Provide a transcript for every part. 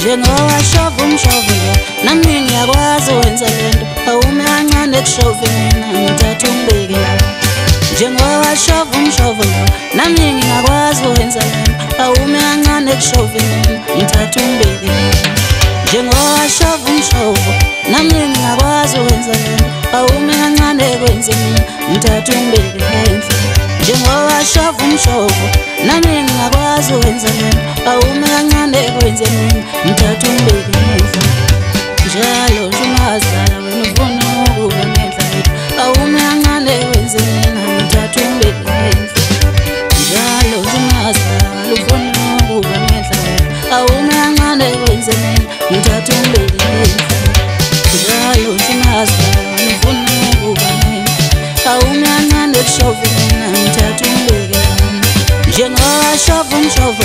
Njengowashova umshovo nami ngiyakwazi wenza lento awume kancane kushove mina ngithatha umbeke la Njengowashova umshovo nami ngiyakwazi wenza lento awume kancane kushove mina ngithatha umbeke la Njengowashova umshovo nami ngiyakwazi wenza lento awume kancane kwenze mina ngithatha umbeke la Njengowashova umshovo nami ngiyakwazi wenza lento awume kancane kwenze mina ngithatha umbeke ngenhla njalo ungazala wena ufuna ukuba ngenhla awume kancane kwenze mina ngithatha umbeke ngenhla njalo ungazala ufuna ukuba ngenhla awume kancane kwenze mina ngithatha umbeke ngenhla njalo ungazala wena ufuna ukuba ngenhla awume kancane kushove mina ngithatha umbeke Njengowashova umshovo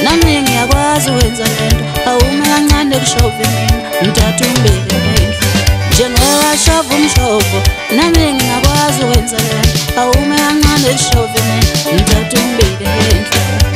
nami ngiyakwazi wenza lento awume kancane kushove mina ngithatha umbeke ngenhla Njengowashova umshovo nami ngiyakwazi wenza lento awume kancane kushove mina ngithatha umbeke ngenhla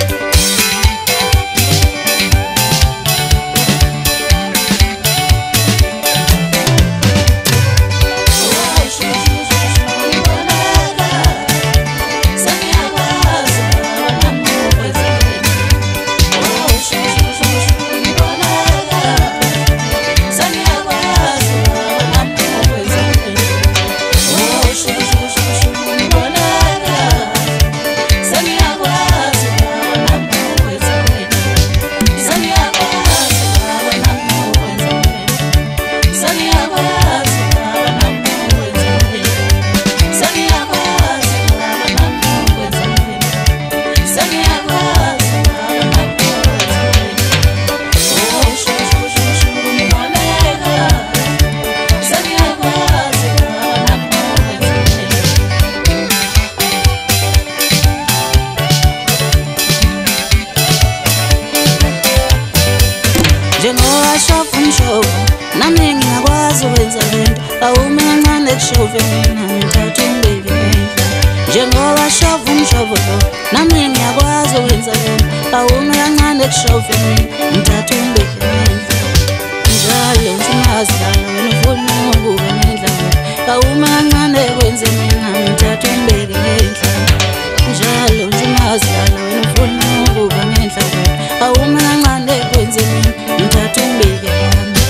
Njengowashova umshovo nami ngiyakwazi wenza lento awume kancane kushove mina ngithatha umbeke ngenhla Njengowashova umshovo nami ngiyakwazi wenza lento awume kancane kushove mina ngithatha umbeke ngenhla njalo ungazala wena ufuna ukuba ngenhla awume kancane kwenze mina ngithatha umbeke ngenhla njalo ungazala wena ufuna ukuba ngenhla awume kancane kwenze mina ngithatha umbeke nami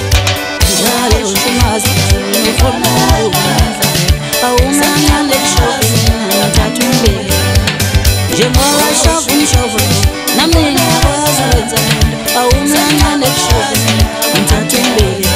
njalo ungazala wena ufuna ukuba ngenhla awume kancane kushove mina ngithatha umbeke Njengowashova umshovo nami ngiyakwazi wenza lento awume kancane kushove mina ngithatha umbeke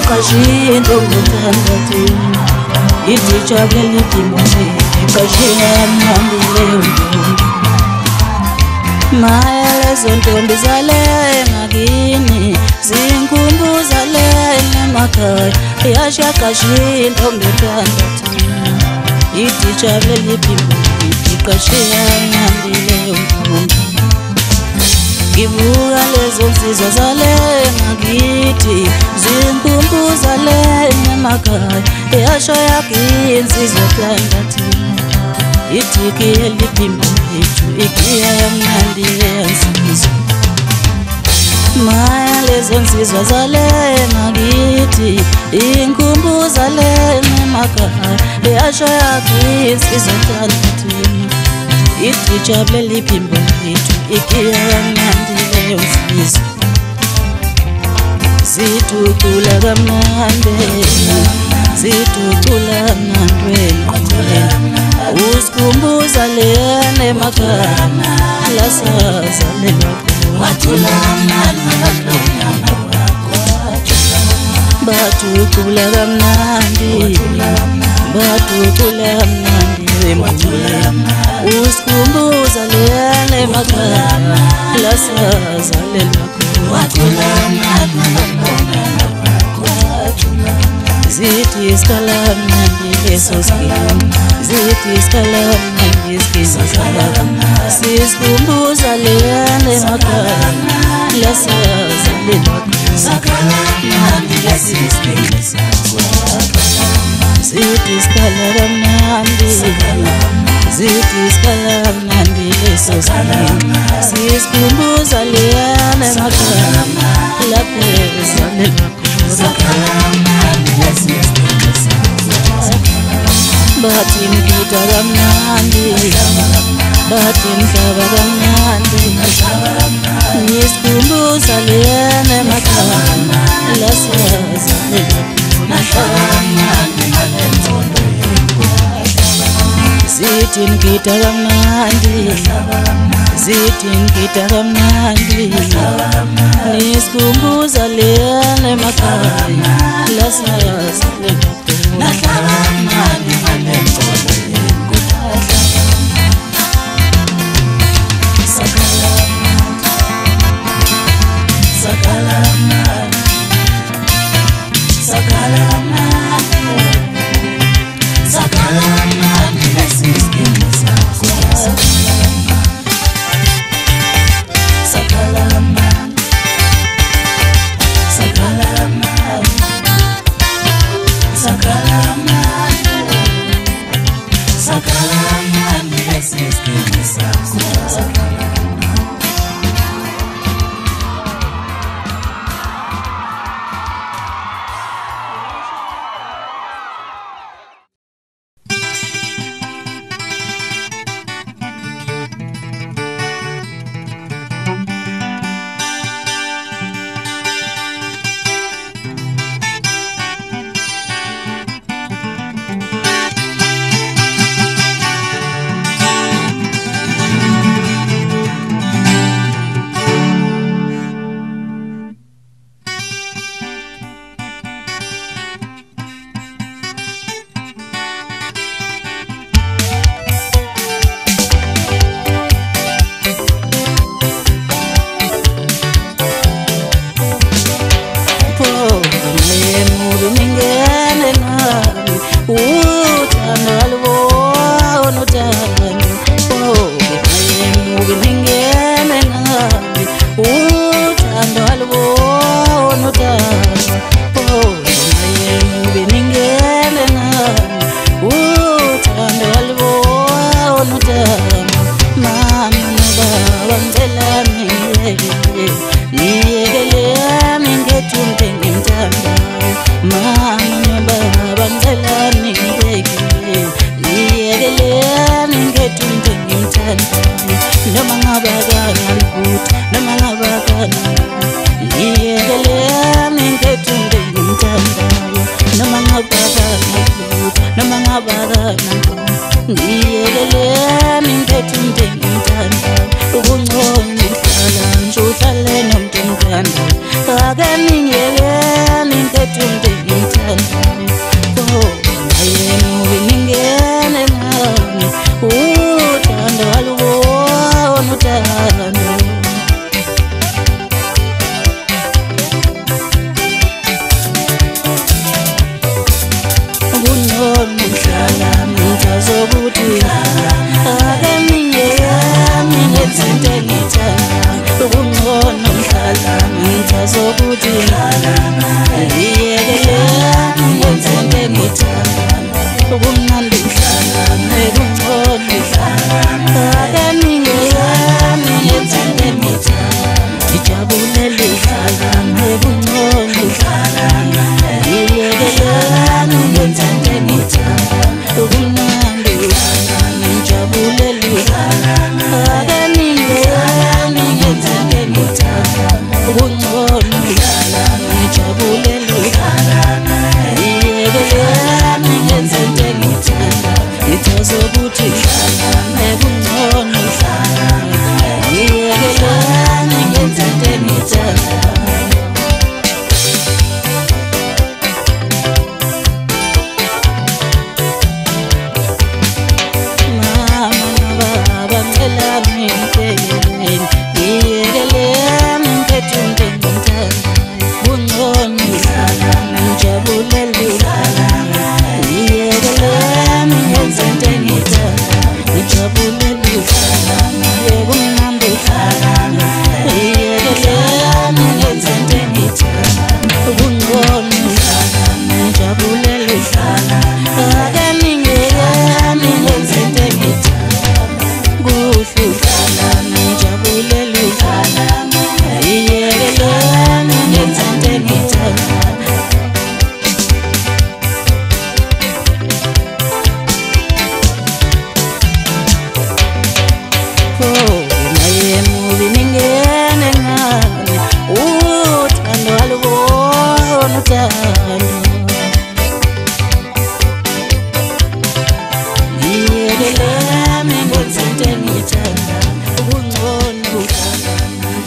Kashien domutandati iti chabeli kimone kashien mandile Maele zontombi zale ngakini zinkumbu zale nemakhaya yasha kashien domutandati Ijabulele iphimbo iqashiya ngihambile umfundi ngibuka lezo nsizwa zale ngakithi zinkumbuza le emakhaya eyasho yakhe insizwa plantathini ithiki eliphimbo lethu ikiya yamnandi yansizwa maya lezo nsizwa zale ngakithi inkumbuza le emakhaya eyasho yakhe insizwa plantathini ijabulele iphimbo lethu ikiya yamnandi yansizwa zitucula kamnandi zitucula mnandweni usikhumbuza lena emakhaya lasazalelwa batucula kamnandi batucula kamnandi usikhumbuza lena emakhaya lasazalelwa zithi isikala mnandi leso sikhini zithi isikala mnandi isikini sisikhumbuza lena emakhaya lasazalelwa zithi isikala mnandi zithi isikala mnandi leso sikhini sisikhumbuza lena emakhaya lasazalelwa bathi ngita kamnandi bathi mhlaba kamnandi ngisikhumbuza lena emakhaya lasazalelwa zithi ngita kamnandi zithi ngita kamnandi ngisikhumbuza lena emakhaya lasazalelwa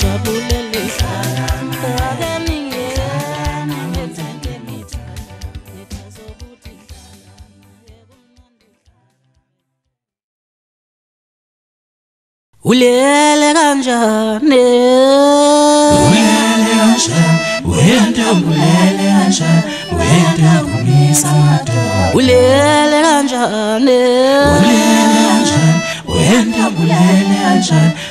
jabulele ulele kanjani Ulele kanjani wenda kumisa madoda ulele kanjani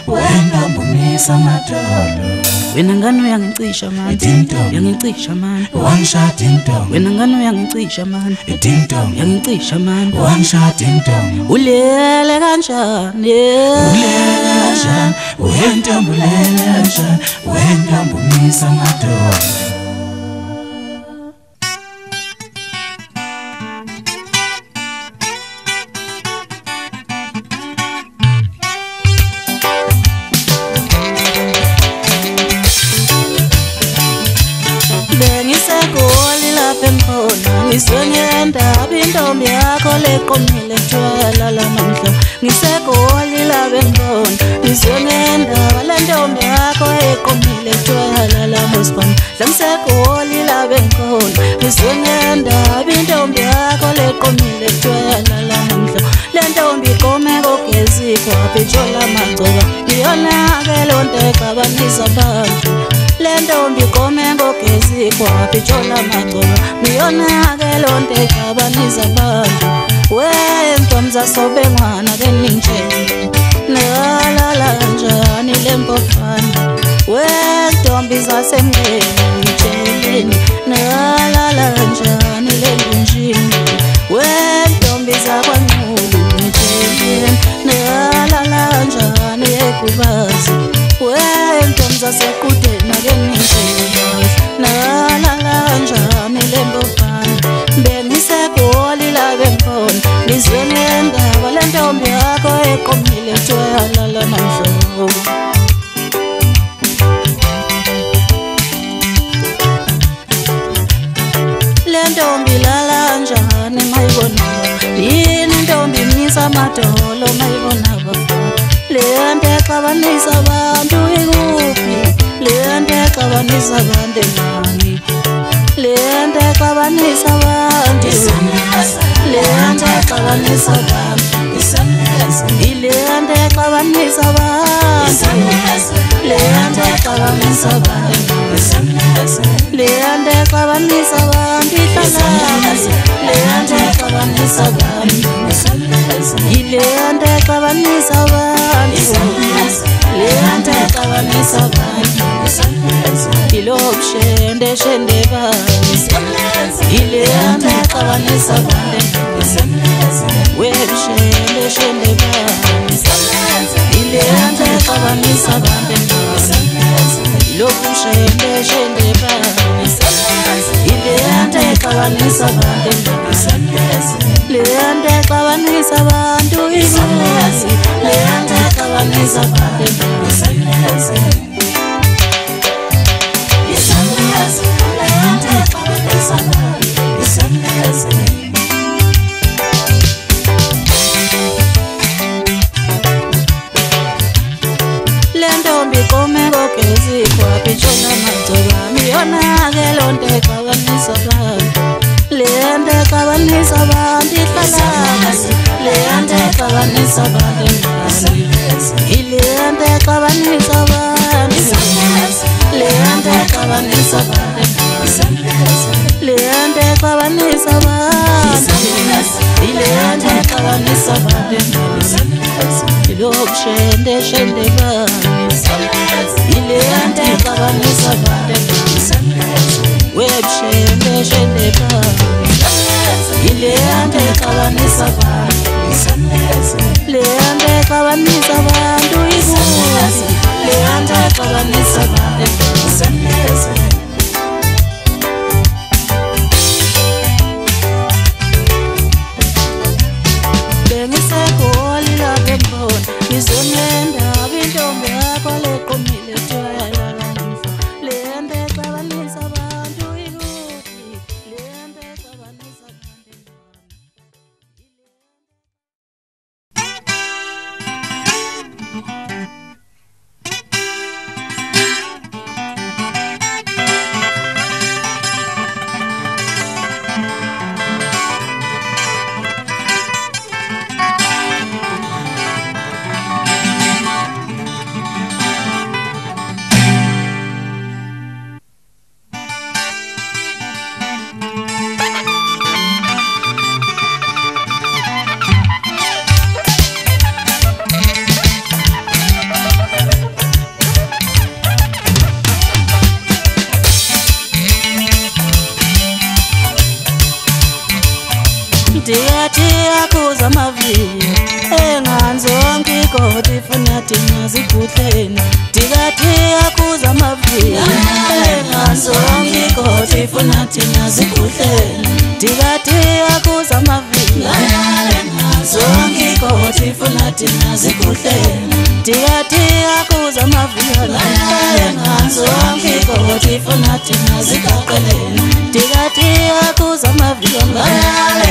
wenda kumisa madoda wena ngane uyangicisha man uyangicisha man One-shot ding-dong wena ngane uyangicisha man ding-dong uyangicisha man One-shot ding-dong ulele kanjani wenda kumisa madoda bengisegoli lapha emkhona ngisonyenda intombi yakho leqomile twala lamandla ngisegoli lapha emkhona ngisonyenda lentombi yakho eqomile twala lamospan ngisegoli lapha emkhona ngisonyenda intombi yakho leqomile twala lamandla lentombi qome ngogezi kwapi jola magcoba iyona ke lonto exabanisa abantu lentombi qome ngogezi kwapi jola magcoba iyona ke lonto exabanisa abantu wentombi sobe ngwana ke ningitshela nalala kanjani lempofana wentombi zasemngeni ngitsheleni nalala kanjani lembunjini wentombi zakwaNqulu ngitsheleni nalala kanjani eGubazi wentombi zaseQudeni ake ngitshela nalala kanjani lempofana bengisegoli lapha emkhona ngizwe ngendaba lentombi yakho eqomile twala namhlobo lentombi lala kanjani mayibonaba yini intombi imisa amadolo mayibonaba lento exabanisa abantu ikuphi lento exabanisa abantu emani lento exabanisa abantu lento exabanisa abantu ilento exabanisa abantu lento exabanisa abantu lento exabanisa abantu ihlala lento exabanisa abantu ilento exabanisa abantu lento exabanisa abantu ilobshende shende bani ilento exabanisa abantu webshende shende bani ilento exabanisa abantu ilobshende shende bani ilento exabanisa abantu lento exabanisa abantu ibuzi lento exabanisa abantu lentombi qome ngogezi kwapi jola magcoba iyona ke lonto exabanisa abantu lento exabanisa abantu ihlala lento exabanisa abantu ilento exabanisa abantu lento exabanisa abantu lento exabanisa abantu ilento exabanisa abantu ilobshende shende bani ilento exabanisa abantu webshende shende bani ilento exabanisa abantu lento exabanisa abantu ibuzi lento exabanisa abantu bengisegoli lapha emkhona ngizonyenda intombi yakho leqomile twala lamhlo lento exabanisa abantu ikuphi lento exabanisa abantu akhuza amaviyo enganzonke igodi funa thina ziguhleni dikati akhuza amaviyo enganzonke igodi funa thina ziguhleni dikati akhuza amaviyo enganzonke igodi funa thina ziguhleni dikati akhuza amaviyo enganzonke igodi funa thina zigaqeleni dikati akhuza amaviyo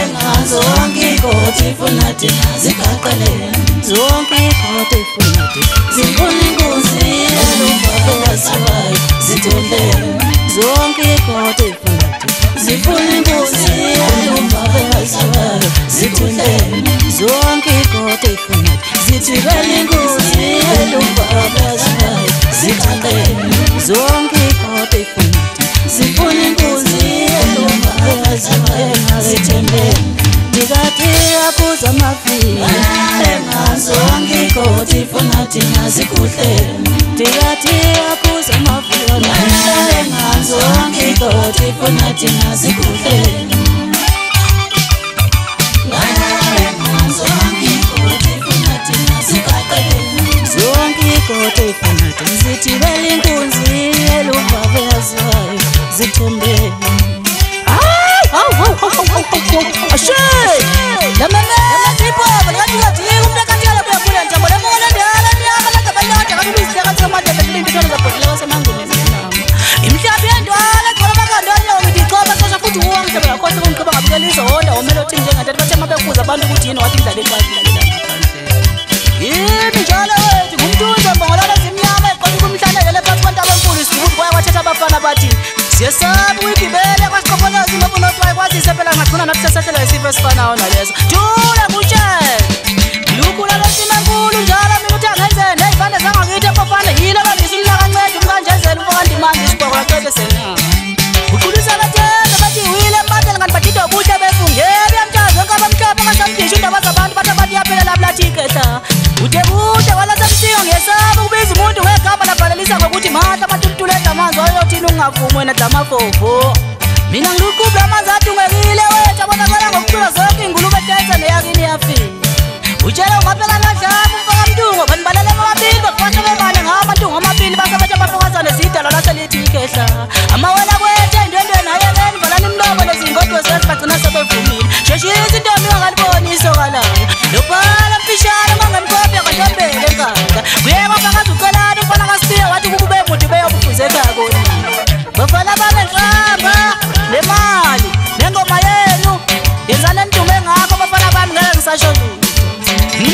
enganzonke igodi funa thina zigaqeleni zonke igodi funa thina zifuna inkunzi eluvavelaziwayo zitholeni zonke igodi funa thina zifuna inkunzi eluvavelaziwayo zitholeni zonke igodi funa zithibela inkunzi eluvavelaziwayo zitholeni zonke igodi funa zifuna inkunzi eluvavelaziwayo zithembeni dikati akhuza amaviyo engazonke igodi funa thina ziguhleni dikati akhuza amaviyo engazonke igodi funa thina ziguhleni engazonke igodi funa thina zigaqeleni zonke igodi funa thina zithibela inkunzi eluvavelaziwayo zithembeni Ashay! La mama tipo, balati lati umda katala kwa kula njambo la mwana ndala ndala la kabanyota kabisa kama mata betili bitona za potela wasema ngune sana. Imhlabi ndala khola bakandanya ngidikoba sasha futhi wonke bakhosa kumkhoba ngabukelizo honda omelo thi njengathi bathe mabebuza abantu ukuthi yini wathi indlela eqhathile la yini njalo wethu ngumntuza mbongolala zimnyama eqothi kumhlala le phansi kwabantu abankulu isibuthi kwathatha abafana bathi siyasabu igibele kwasiqopholazi mabona kwazi sephela ngagcina nathi sesehlela isifo esifanayo naleso thula kutshela lukula losimankulu njalo mina uthi angenzeni ey'vane zangakithi abafana yini abandisa umlakanceda umkanjezela umfokandimandi isibhoko lacebe senama uqulisa abathembe bathi wile embatele kanti badida obuhle befungeli yamthazi wonke abamhlophe angasamdisha indaba zabantu bathi abathi yaphelela bulathikehla ude kude walasemsingo ngesaba ukubiza umuntu ngegama labhalelisa ngokuthi mahla amatulutuleza amanzi wayothini ungavumi wena damafofo mina ngiluqubula amanzi athungekile wethu abonakala ngokucula zonke ingulube tenze neyakini yafika utshela ungaphela nadlapha umfaka mntungo banibalele amabili bafasha bebane ngawo amantungo amabili basebethe abafokazane zidalwa laselithi ikehla amawela kwethu endwendweni ayeleni valani imlobo nezingodwe zethu bagcina sebevumile sheshisa intombi ongaliboni isokalayo lobhala mfishane manganikopya kantombele enkanda kuyeka fakazi ucelani umfana kasipiya wathi kukube muthi beyobufuzekako bafana banenhlamba le mali nengoma yenu yenzani entume ngakho bafana bami ngeke ngisasho lutho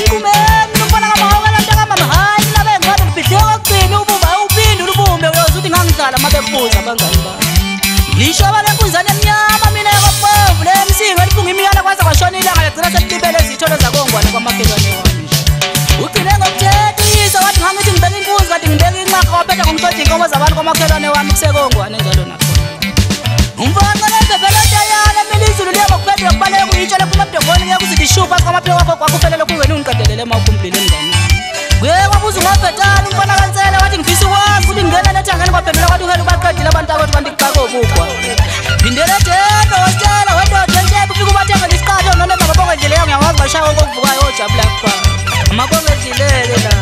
ngumeni umfana kamahokela mntakamama hayi mina bengikade ngibhidleke kokugcina ubumba uphinde ulubumbe uyoze uthi ngangidlala mabebuza abangani bami lishoba lenkunzane emnyama mina yakopovu le msingo elifunga imiyala kwaze kwashona ilanga legcina selibele izitholo zakongwane kwamakhelwane wami ugcine ngokuthetha uyise wathi ngangithi ngibeka inkunzi kanti ngibeka inxaqa waphetha ngomthothi inkomo zabantu kwamakhelwane wami kusekongwane njalo nakhona umfana lezevelotayana milizulu liyabokuphendula kubaleka kuyitshela phuma mdongoni kuyakuzithi shupa kwamaphiko wakho kwakufelele kungeni ungiqedelele mawukhumbulile mngani kuye kwabuza ungobhetani umfana kansele wathi ngifisa ukwazi ukuthi ngingena nethangeni kwaphendula kwathi uhele ubaqedile abantu akothi kanti kuqaka obukwa phindele jeno wastela wendoda entshebe ufike ubathengele isiqatho nona mababongendleleyo ngiyawazi bashaya konke okuvukayo ojabula kuphana amakongedlilele la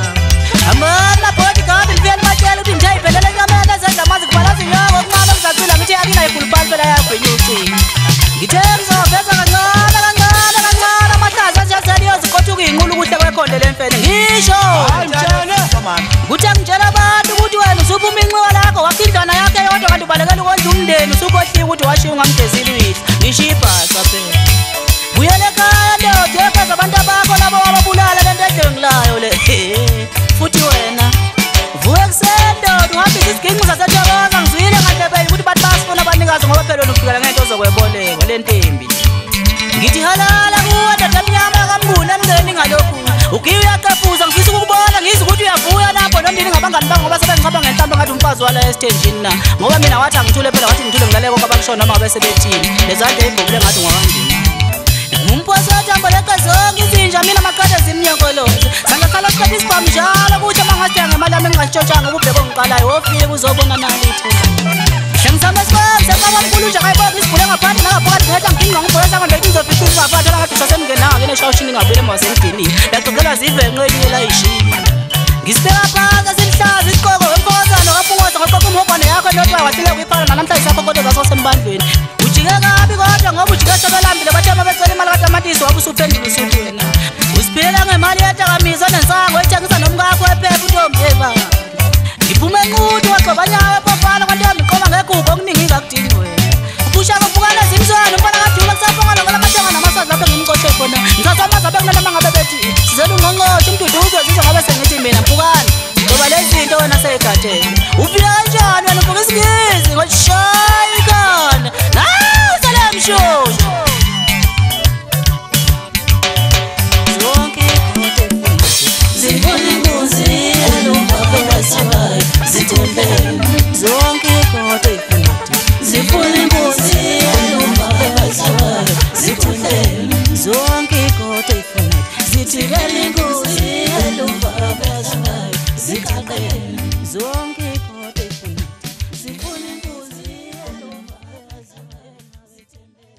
amana bodi gabi liviyeli batshela ukuthi nje iphelele enyameni ezenza amazi kubalazi nyoko okuncane okuzacila ngithi yakina ikhulupali phela yagwenyucini ngithe ngizoveza kancane amahlaza aziyazeliyo zikothuka iy'nqula ukuhle kwekhonde lemfene ngisho kuthi angitshela abantu ukuthi wena usuphuma inxiwa lakho wakho indlwana yakho eyodwa kanti ubalekela ukondla umndeni usukohliwe ukuthi washiya ungamgezile uyihla ngisho ibhasa phela buyele ekhaya ndoda yefeza abantu abakho labo wababulala lento edlengilayo le futhi wena vuke ekuseni ndoda uhambise isiginqi sasethokoza ngizwile ngandlebeni ukuthi bathi basifuna abanikazi ngoba phela wena ufikela ngento ozokwebolekwa le ntembi ngithi halala kuwe ndoda emnyama kamnguni emngeni ngalokhu ukiye uyacafuza ngifisa ukukubona ngizwe ukuthi uyavuya lapho nomndeni ngabangani bango ngoba sebengiqapha ngenhlambe ngathi umfazi wala esithenjini na ngoba mina wathi angithule phela wathi ngithule ngilaleko kwabakushona noma ngabe sebethini lezandla ey'bhobule ngathi ngwakandini umphosathi amboleka zonke izinja mina maqade zimnyokoloze sangahlala sikhathi isibhamu njalo ukuthi uma ngasidinga ngemali yami engingashintshanga ububheko ongiqalayo wofika uzobona nalitho Sengizama sikwami sengizama mkhulu nje akayibona isibhule ngaphakathi nangaphakathi ngithetha ngidinga ngibhole sanga ngithi ngizofika ngaphakathi langathi sasemngenanga ngene eshawushini ngavele mawasengidinile yagcokela zivenqe elinye layishini ngisibeka phansi simhlaza isiqoko wemfokozana kapungoza ngoqoqa umhogwane yakho notwa wahlile kuyiphala namhlanje sakho kodwa zasosembandlweni ujike kabi kodwa ngoba ujike sebelambile bathe mabecela imali katamatisi wabe usuphendula usuthi wena usiphilela ngemali yetakamisa nensango ethengisa nomkakho ephepha uNtombi Eva ngiphume enqudu wagxobanyawo epopana kanti yamiqoma ngegugu okuningi ngakudingi wena ubushaka ubukana zimzwana umfana kadula kusafongana ngola mathenga namasazi lapho ngimqoshe khona ngizasamaza bekunana mangabe bethi sizela ungqongqoshe umdudu uzozizwa ngabe sengithi mina mpukana ngoba lezi zinto wena seyigadele ufika kanjani wena uvuka isingizi ngoshayi ikhona nawu salemshosho zonke ikhothe zifuna imbuzi elumbaphekasabayo zithembele zonke ikhothe zifuna imbuzi elumbaphekasabayo zithembele zonke ikhothe zithibele inkosi elumbaphekasabayo zikaqele zonke ikhothe zifuna imbuzi elumbaphekasabayo zithembele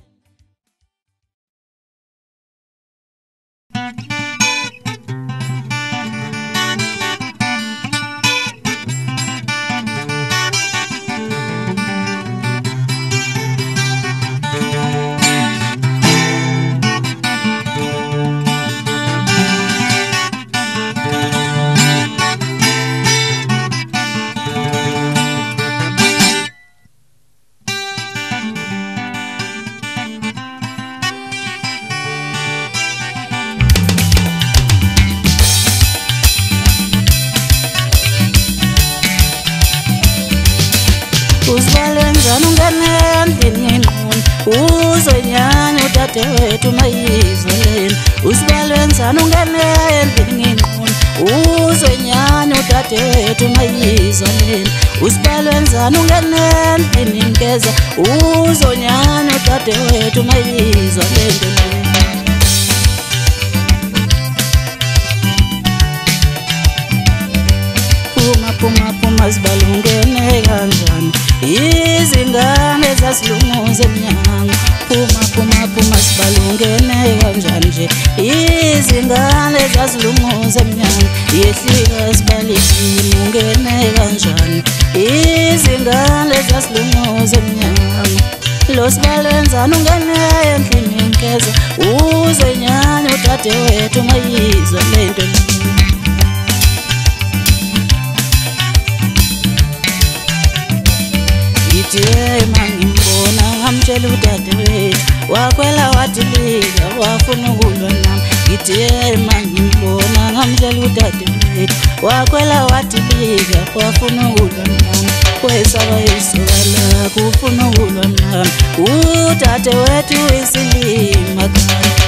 Uzbalenzana ungene endlini uzonyana udadewethu mayizoleni Uzbalenzana ungene endlini uzonyana udadewethu mayizoleni Uzbalenzana ungene endlini ngeza uzonyana udadewethu mayizoleni Phuma zibalungene kanjani izingane zasilunguze emnyango Phuma zibalungene kanjani nje izingane zasilunguze emnyango Yehlika sibalekile ungene kanjani izingane zasilunguze emnyango Lo Sbalenzana ungene endlini ngeza uzonyana udadewethu mayizwa lento Ithi mangimbona ngamtshela udadewethu wakwela wathilika wafuna ukulwa nami Ithi mangimbona ngamtshela udadewethu wakwela wathilika wafuna ukulwa nami Kwesaba isokala kufuna ukulwa nami udadewethu isilima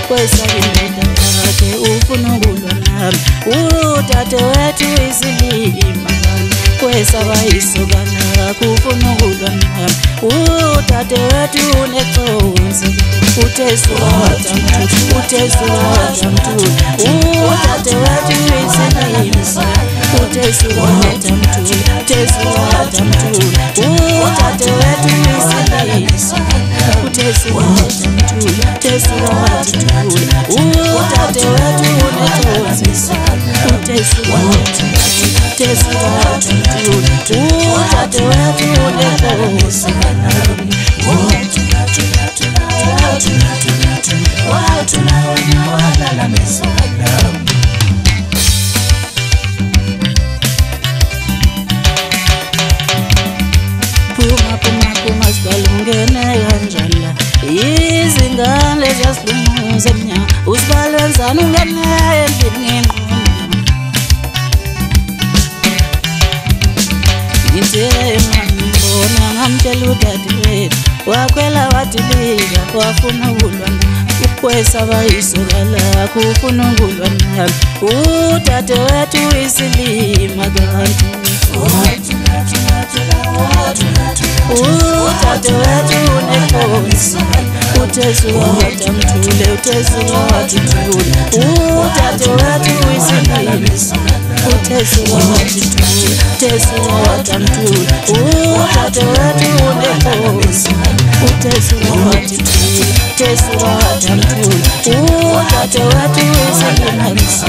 kwesaba indoda yakhe ufuna ukulwa nami udadewethu isilima Kwesaba isokala kufuna ukulwa nami udadewethu uneconsi utheswata mntu udadewethu isilima utheswata mntu udadewethu isilima utheswata mntu udadewethu uneconsi utheswata udadewethu uneconsi Phuma zibalungene kanjani izingane zasilunguze emnyango Uzbalenzana ungene endlini Ngibona ngamtshela udadewethu wakwela wathilika wafuna ukulwa nami Kwesaba isokala kufuna ukulwa nami udadewethu isilima kanti udadewethu uneconsi utheswata mthule udadewethu isilima utesiwathi utesiwathi mthuli udadewethu unenkosi utesiwathi utesiwathi mthuli udadewethu uselinalisa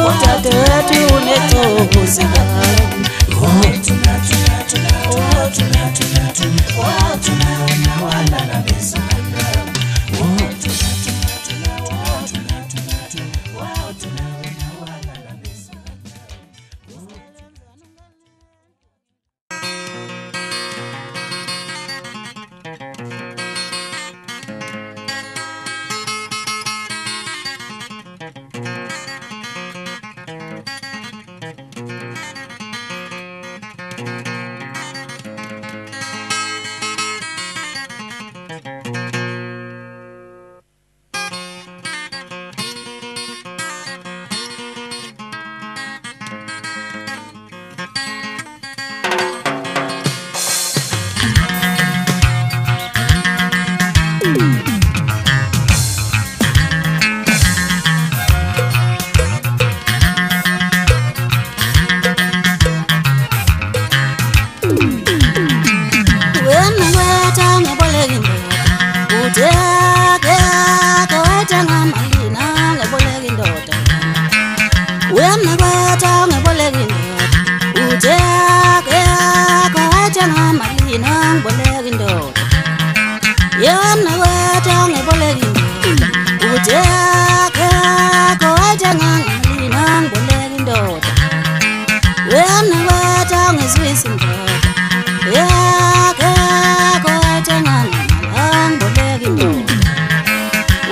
udadewethu unenkosi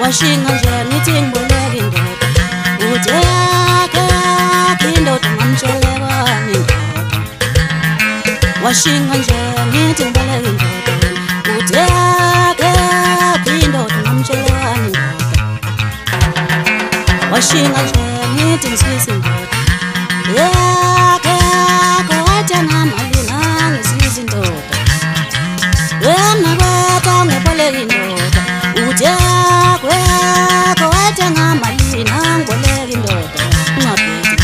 washinga nje ngithi ngiboleka indoda udeke indoda ngamshelekani washinga nje ngithi ngiboleka indoda udeke indoda ngamshelekani washinga nje ngithi ngiswisa indoda yeke kodwa namalina ngiswisa indoda wena kodwa ngiboleka indoda udeke kodwa namalina ngiboleka indoda ungabheki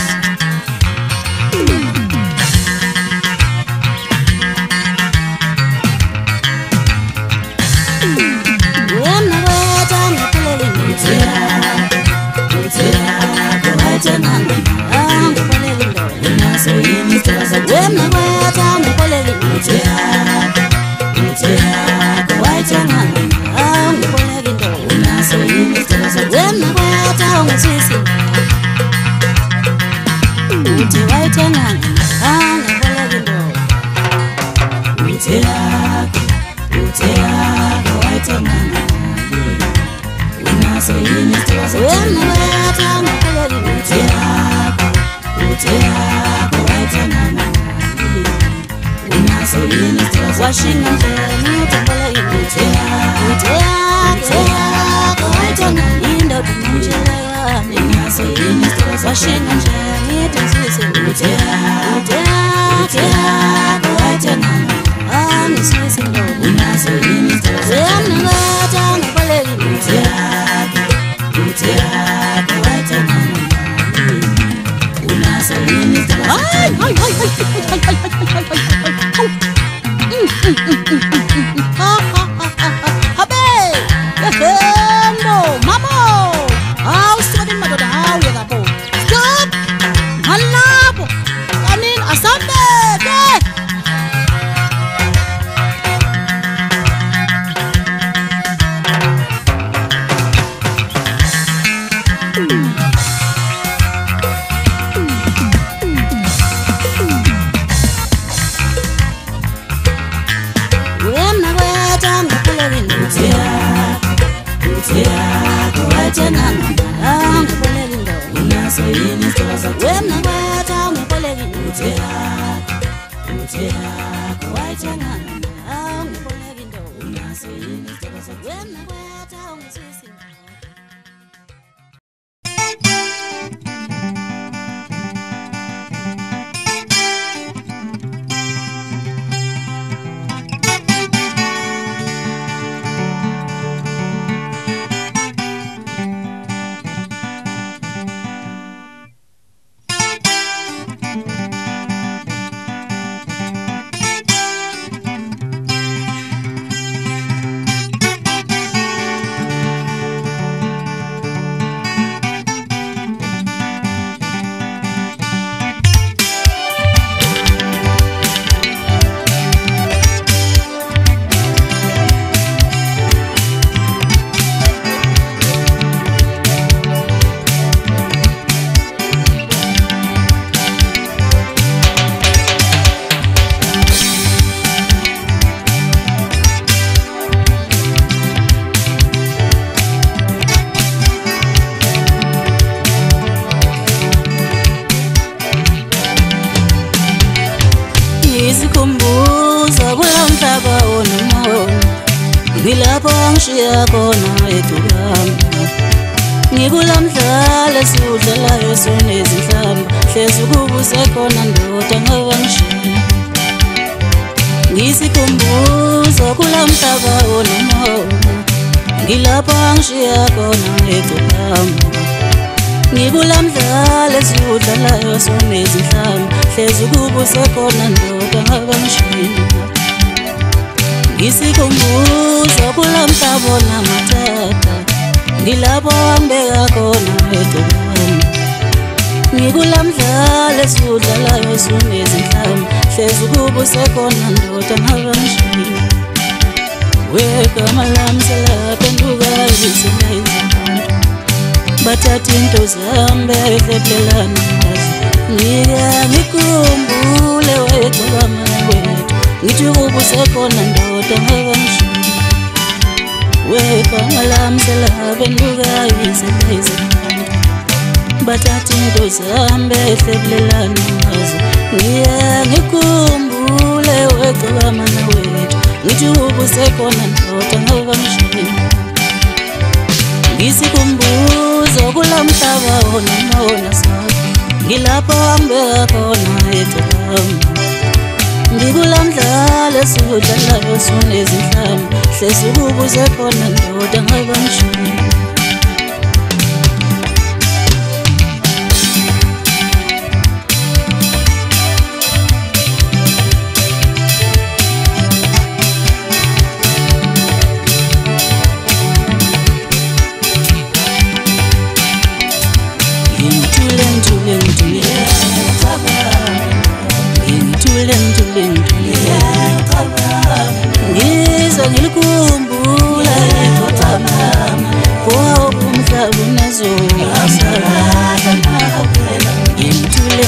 wena kodwa ngiboleka indoda washinga nje ngithi indoda ngamshelekani washinga nje ngithi ngiswise ngiswise ngilapho angishiya khona edukama ngikulamdlalo esiwudlalayo sonezinhlamba hlezi ukuba usekhona ndoda ngabangishiya ngisikhumbuzo kulamhlaba onomoya ngilapho angishiya khona edukama ngikulamdlalo esiwudlalayo sonezinhlamba hlezi ukuba usekhona ndoda ngabangishiya ngisikhumbuzo kulamhlaba onamatata ngilapho angibeka khona edukama ngikulamdlalo esiwudlalayo sonezinhlamba hlezi ukuba usekhona ndoda ngabangishiya wegama lami selaphenduka izisebenzabantu bathatha into zami behlephulelana ngazo ngikhumbule wegama wethu ngithi ukuba usekhona ndoda ngabangishiya wegama lami selaphenduka izisebenzabantu bathatha into zami behlephulelana ngazo ngikhumbule wegama wethu ngithi ukuba usekhona ndoda ngabangishiya ngisikhumbuzo kulamhlaba onomona sakho ngilapho angibeka khona edukama ngikulamdlalo esiwudlalayo sonezinhlamba hlezi ukuba usekhona ndoda ngabangishiya ngikhumbula igama umhlaba unazola ngithule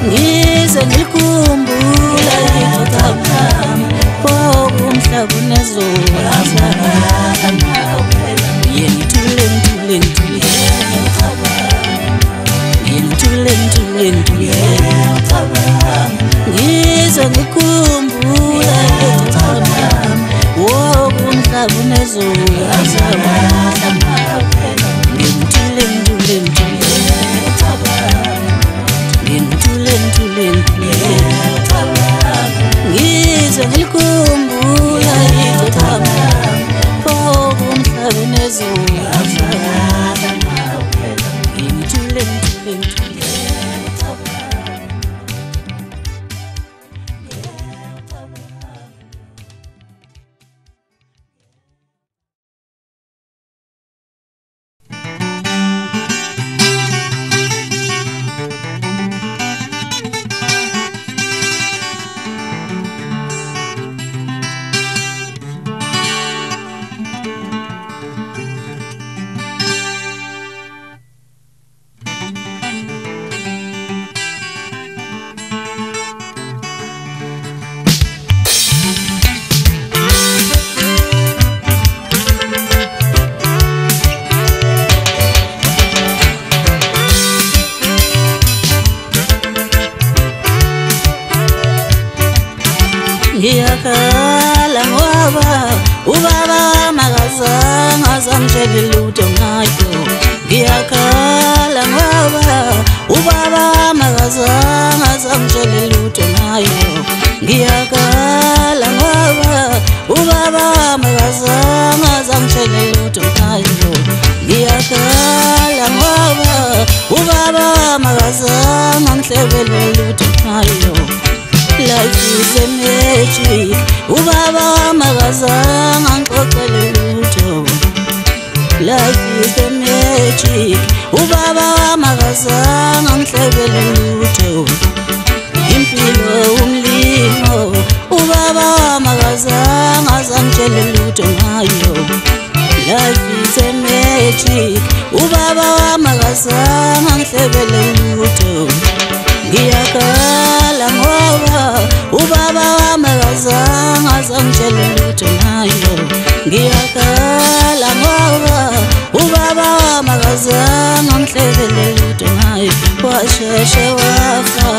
ngize ngikhumbula igama umhlaba unazola ngizwe ngikhumbula igama umhlaba unazola ngizwe ngikhumbula igama umhlaba unazola ngiyakhala ngoba ubaba makazange azangitshela lutho ngayo ngiyakhala ngoba ubaba makazange azangitshela lutho ngayo ngiyakhala ngoba ubaba makazange azangitshela lutho ngayo ngiyakhala ngoba ubaba makazange angihlebele lutho ngayo life is a magic ubaba makazange angixoxele lutho life is a magic ubaba makazange angihlebele lutho impilo umlimo ubaba makazange azangitshele lutho ngayo life is a magic ubaba makazange angihlebele lutho ngiyakhala ngoba ubaba makazange azangitshela lutho ngayo ngiyakhala ngoba ubaba makazange angihlebele lutho ngayo washeshe wafa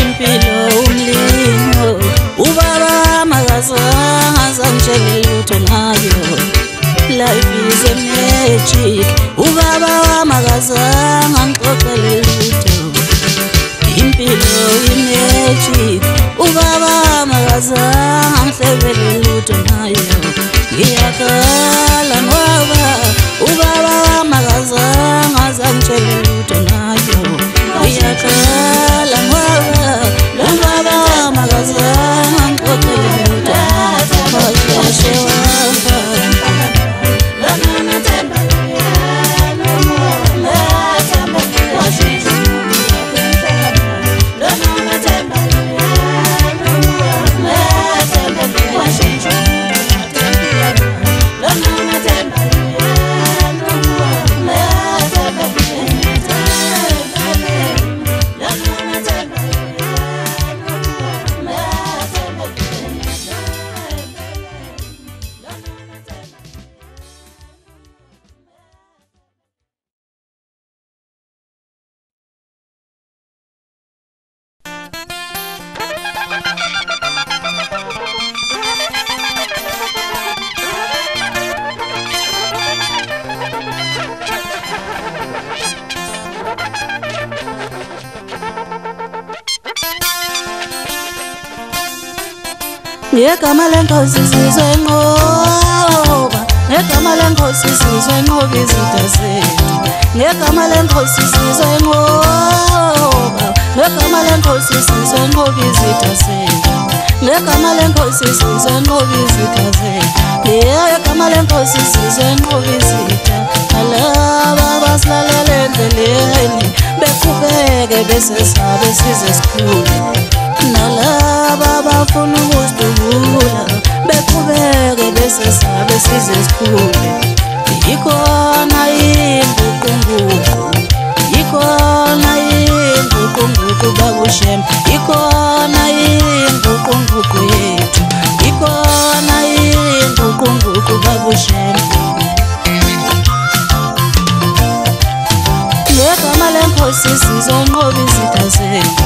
impilo umlimo ubaba makazange azangitshele lutho ngayo life is a magic ubaba makazange angixoxele lutho impilo imagic ubaba makazange angihlebele lutho ngayo ngiyakhala ngoba ubaba makazange azangitshele lutho ngayo ngiyakhala ngoba ubaba makazange angixoxele lutho ngegama lenkosi sizwe nqoba ngegama lenkosi sizwe nqoba izitha zethu ngegama lenkosi sizwe nqoba ngegama lenkosi sizwe nqoba izitha zethu ngegama lenkosi sizwe nqoba izitha zethu ngegama lenkosi sizwe nqoba izitha alaba basilalele endleleni beqhubeke besesabe size sikhule nalaba bafuna ukusidubula beqhubeke besesabe size sikhule ikhona inguqunguqu ikhona inguqunguqu bakushem ikhona inguqunguqu yethu ikhona inguqunguqu bakushem ngegama lenkosi sizonqoba izitha zethu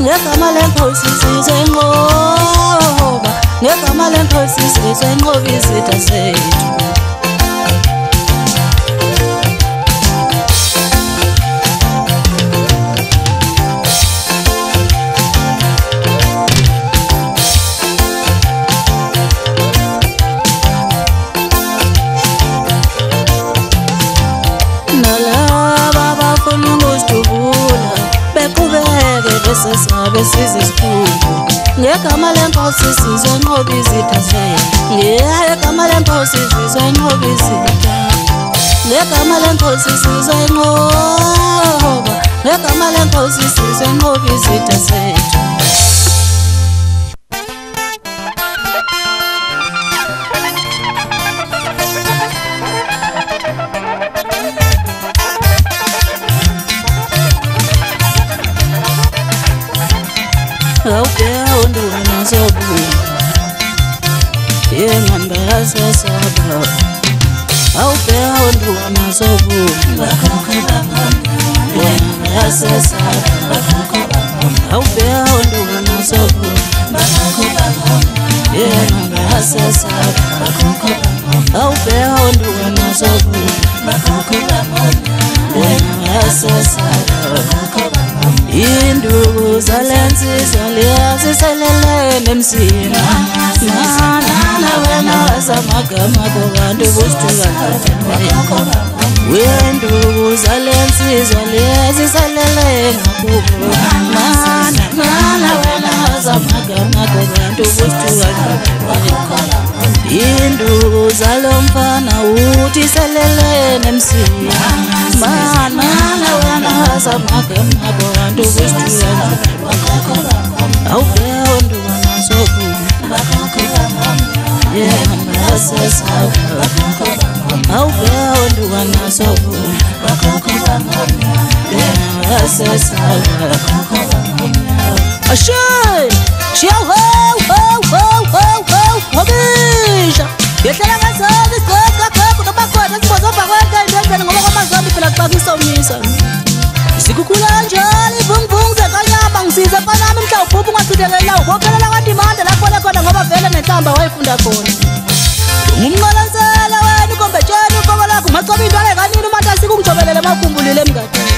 ngegama lenkosi sizwe nqoba ngegama lenkosi sizwe nqoba izitha zethu nalaba bafuna ukusidubula beqhubeke besesabe size sikhule ngegama lenkosi sizwe nqoba izitha zethu ngegama lenkosi sizwe nqoba izitha ngegama lenkosi sizwe nqoba ngegama lenkosi sizwe nqoba izitha zethu awubheka undwana zobunga yengqamba yasesaba awubheka undwana zobunga yengqamba yasesaba awubheka undwana zobunga yengqamba yasesaba awubheka undwana zobunga yengqamba yasesaba induku zalensizwa liyaziselele emsini nana wena wasamagama kobantu kusiduka wenduku zalensizwa liyaziselele ngakubo nana wena wasamagama kobantu kusiduka induku zalomfana uthi selele emsini nana wena wasamagama kobantu kusiduka awubheka undwana zobunga yengqamba yasesaba awubheka undwana zobunga yengqamba yasesaba ashay shiyaw Obisha yehlala ngazazi sokakho nabakhona sibozoba kwenta indendane ngoba kwamazambi phela xa kusomisa sikukhula njalo ivunguvungu zekanyama ngisiza nami mhla ubhubha ungachithekela ubophelela kwadimanda lapho lekhona ngoba vele nehlamba wayifunda khona ngumnqalasela wena ukombetshela uqobo lakho macoba intwale kanini umatasi kungijobelele emakhumbulile emgadini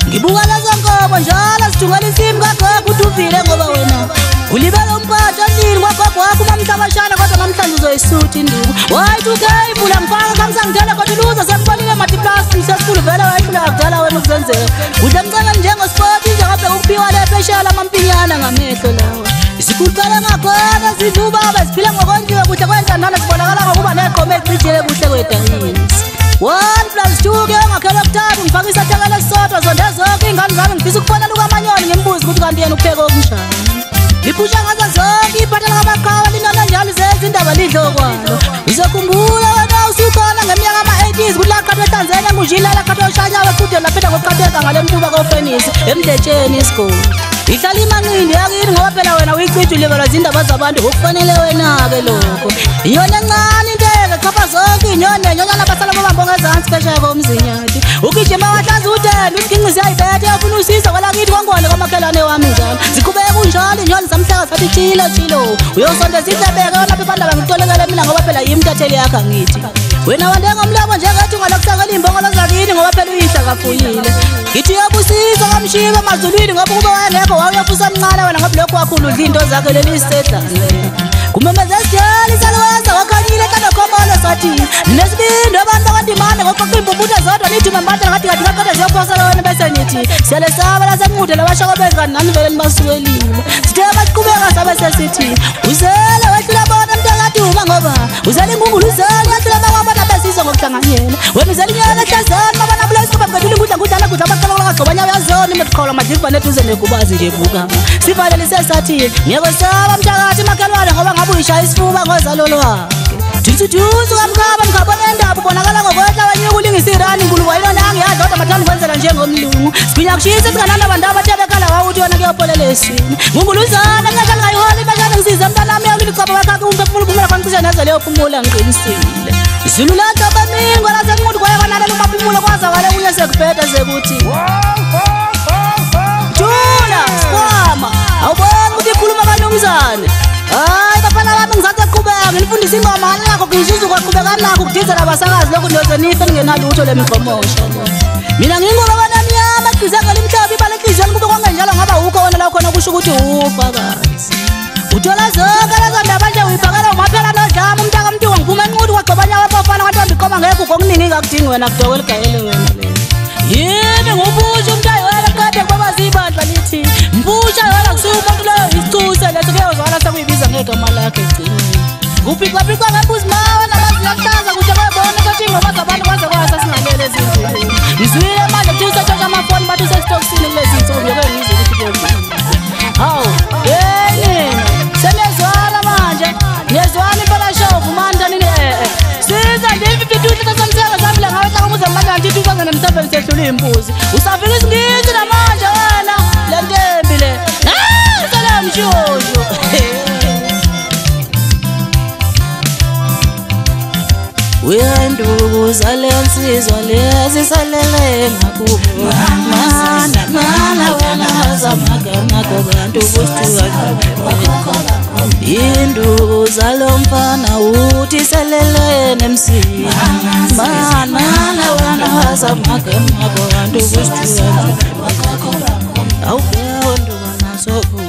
ngibuka lezo nkobo njalo sijungela isimi kagogo uduvile ngoba wena ulibele umphathi endini kwagogo wakho umamhlabashana kodwa namhlanje uzoyisuthi induku Y2K vula mfaka kamsangithele kodwa uluza sekubonile matiplast sesikhulu vele wayehlula kakudala wena ukuzenzela udle mcekeni njengosport njengabe ukuphiwa lepheshela amampinyana ngamehlo lawa isikhuluphela ngakhona zidlubaba ziphila ngokonjiwe kuhle kwentandana sibonakala ngokuba neqhome ecijile kuhle kwedayisi 1+2 ke ngakhela kuthathu ngifaka isathekele sisodwa zonde zonke ingane zami ngifisa ukufonela ukamanyoni ngimbuza ukuthi kanti yena upheke okunjani liphusha ngazo zonke iphathela kamaqhawa linona njalo zezindaba lidlo kwalo uzokhumbula wena usukhona ngeminyaka ama-80s kuthi laqhathwa etanzania ngujila laqhathwa ushanyawe futhi laphetha ngokuqhatheka ngale mtuba kofenisi emdetsheni isigoli ihlala imanqindi yakini ngoba phela wena uyichitha ulivelwa zindaba zabantu ngokufanele wena-ke lokho inyoni encane inteke chapha zonke inyoni nenyonyana basala bobambo ngezansi phesheya komzinyathi ugijima wahlanza utende usiginqisi yayibethe yafuna usiza kwelakithi kwangone kwamakhelwane wami njalo ziqhubeke kunjalo inyoni zamhleka sathi tshilo uyosondeza indlebeke yona phephandaba ngitolekele mina ngoba phela yimtatheli yakho angithi wena wandengomlomo njengathi ungalokusakela imbongolo zakini ngoba phela uyihla kafuyile ngithi uyabusisa kamshika emazulwini ngoba ukuba wayengekho wawuyafusa mncane wena ngoba lokhu wakhulu udla into zakhe leli sedlazela kumemeza siyali salwenza wakhanyile kanokhomolo sathi nesibindi abantu bakwadimane ngoqoqa imbumbuthe zodwa nithi membatha ngathi kaqeda ziyophosela wena bese nithi siyalesaba lasenqude labashoko bengani nani vele nibasukelile sithe baqhubeka sabe sesithi uzele wehlula bona mntakaduma ngoba uzele ingungulu uzele yahlula makwabona besizwa ngokuhlanganyela wena uzele inyala ehlazeni mabana bula isikhoba mgadula ingudla ngudlana kudla abaqala kwakagcobanya uyazona imetqhawula madliva neduze nekubazi nje bukama sivalelise sathi ngiyakwesaba mntakati makhelwane ngoba ngabe uyishaya isifuba ngozalolo wakhe Duzu kamkhaba mkhabona endaba ubonakala ngokwehla wanyuka ulingisa irani nkulu wayilona angiyadla kodwa mathanda kwenzela njengomlungu sipinya kushisa singananda abantu abathebekhala wawuthi wona kuyopholela esini ngunguluzana ngashali ngayihola imashana ngisiza mntanami yakulicaba wakhakhe umphefumulo uphumula kwancisha neze leyophumula ngiqinisile izulu ladaba mingo lasenqudu kwayekanalela umaphumulo kwaza wale kunye sekuphetha sekuthi Juna sikwama awubona ukuthi ikhuluma abanumzane hayi bafana bami ngizathe qhubeka ngilifundisa ingoma nakho ngizuzu kwaqhubeka nakho kudizela abasakazi lokho ndoze nife ningenalutho lemigqomosho mina ngingoma abanamnyama qize ngelimhlaba ibalekizweni kube kwangenjalo ngaba ukho wona la khona kusho ukuthi ufakazi uthola zonke lezo ndaba nje uyiphakela umaphela nodlama umntaka mntu ngiphuma enqudu kwagcobanya wabafana kwantombi iqoma ngekho kokuningi kakudingi wena kudoko eligayele wena le yini ngubusha umntayi wena kade ngoba zibandla lithi mbusha wena kusuka umuntu leyo isicuse leso kuyozwala sekuyibiza ngegama lakhe egcineni kuphikwa ngembuzi mawe nabazilahlaza kude bayabona ukuthi ingoma zabantu kwaze kwasa singalele ezindleleni ngizwile manje kuthi usetshesha amafoni bathi usesitokisini kulezi nsuku yoko ngizwe ukuthi kuyenzeka hawu yena senezwala manje nezwala impela shovu manje siza nje 52 samsela zamile ngawe xa umuze manje nje 2007 sehlule imbuzi usafika isingisi namanje wena le ntembi le salam shosho Uyanduku zalensizwa lezi salele ngakubo mana wena zamagama kobantu kustuka Induku zalomfana uthi salele nemsini mana wena zamagama kobantu kustuka awubeondu nasoku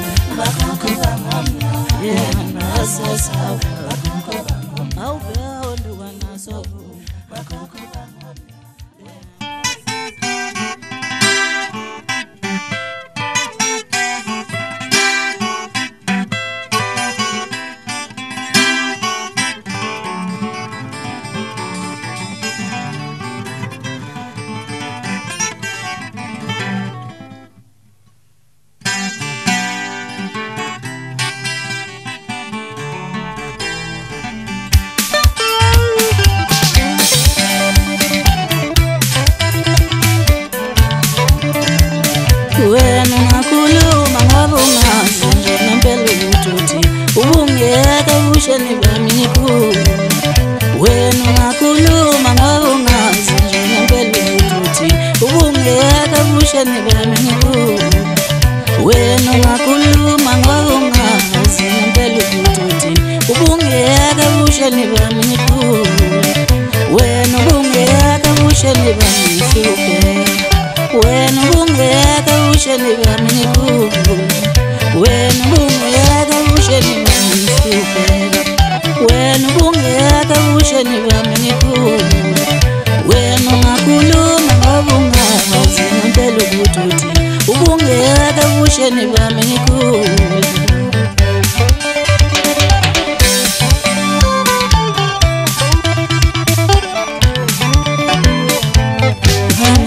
Ubusheni bami ngikhulu wena ungakhuluma ngoba ungazi nje ngempela ukuthi ubungeka ubusheni bami ngikhulu wena ungakhuluma usheni bami ngihluphe wena ubungeke usheni bami ngikhumbule wena ubungeke usheni bami ngihluphe wena ubungeke usheni bami ngikhumbule wena ungakhuluma ngoba ungazi ngempela ukuthi uthi ubungeke usheni bami ngikhumbule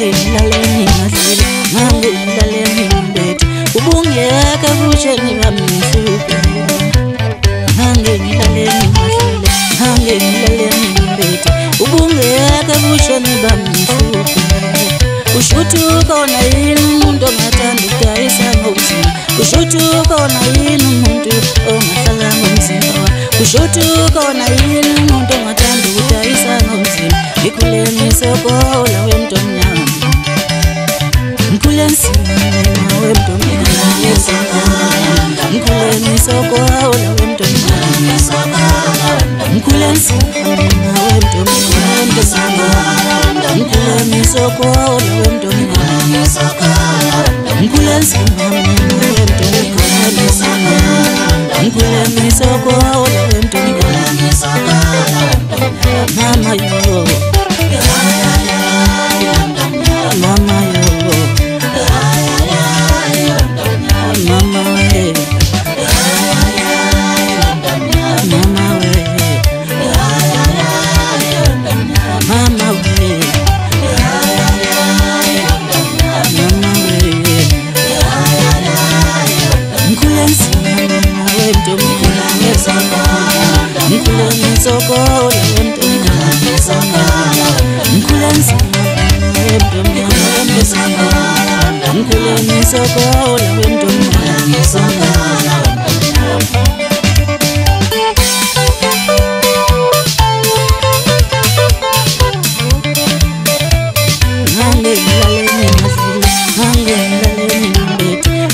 ngilaleni ngadlile ngilaleni ngimbethe ubungeke usheni bami ngihluphe ngilaleni ngadlile ngilaleni ngimbethe ubungeke usheni bami ngihluphe ushuthi ukhona yini umuntu ongathanda ukudayisa ngomzimba ushuthi ukhona yini umuntu ongahlala ngomzimba ushuthi ukhona yini umuntu ongathanda ukudayisa ngomzimba ngikhule ngisokola wemntomnyama ngikhule nsima wemntomnyama ngikhule ngisokola wemntomnyama ngikhule nsima wemntomnyama ngikhule ngisokola wemntomnyama ngikhule nsima wemntomnyama ngikhule ngisokola wemntomnyama mama yo mama yo mama we mama we mama we mama we ngikhule nsima wemntomnyama ngikhule ngisokola wemntomnyama ngikhule nsima wemntomnyama ngikhule ngisokola wemntomnyama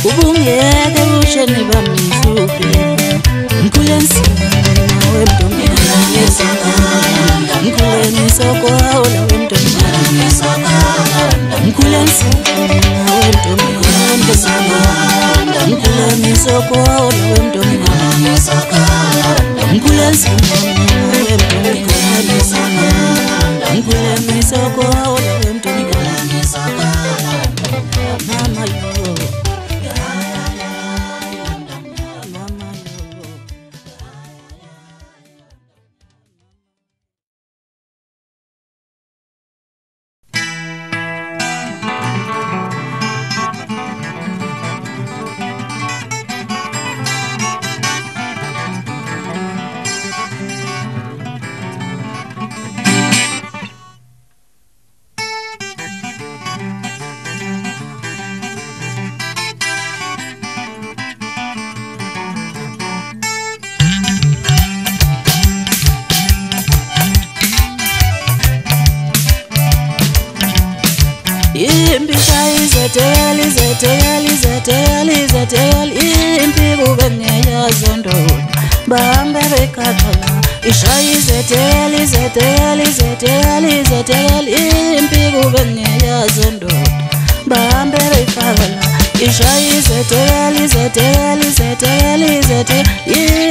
ubungeke usheni bami ngihluphe ngikhule nsima wemntomnyama ngikhule ngisokola wemntomnyama ngikhule nsima wemntomnyama ngikhule ngisokola wemntomnyama ngikhule nsima wemntomnyama ngikhule ngisokola wemntomnyama mama yo impi kube ngeyazondoda bahambe bekhathala ishayizeteli impi kube ngeyazondoda bahambe bekhathala ishayizeteli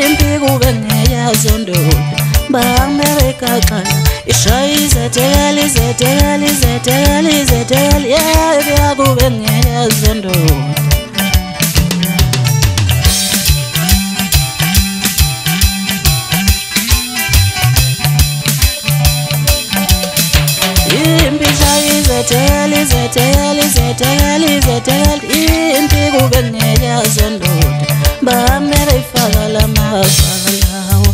impi kube ngeyazondoda bahambe bekhathala ishayizeteli yeah kube ngeyazondoda impi kube ngeyazondoda bahambe beyifakala amafakalawo